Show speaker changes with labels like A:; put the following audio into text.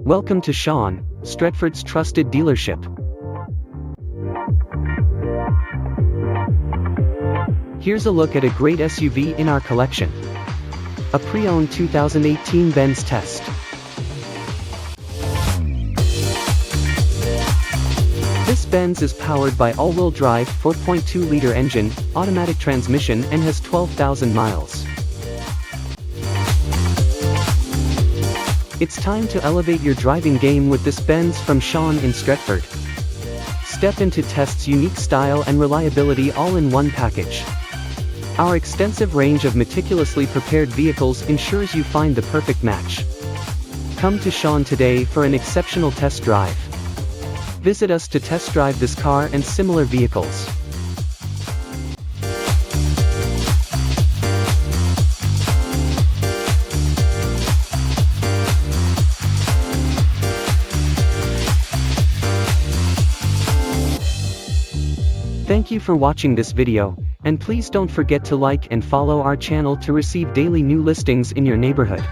A: Welcome to Sean, Stretford's trusted dealership. Here's a look at a great SUV in our collection. A pre-owned 2018 Benz Test. This Benz is powered by all-wheel drive 4.2-liter engine, automatic transmission and has 12,000 miles. It's time to elevate your driving game with this Benz from Sean in Stretford. Step into Test's unique style and reliability all in one package. Our extensive range of meticulously prepared vehicles ensures you find the perfect match. Come to Sean today for an exceptional test drive. Visit us to test drive this car and similar vehicles. Thank you for watching this video, and please don't forget to like and follow our channel to receive daily new listings in your neighborhood.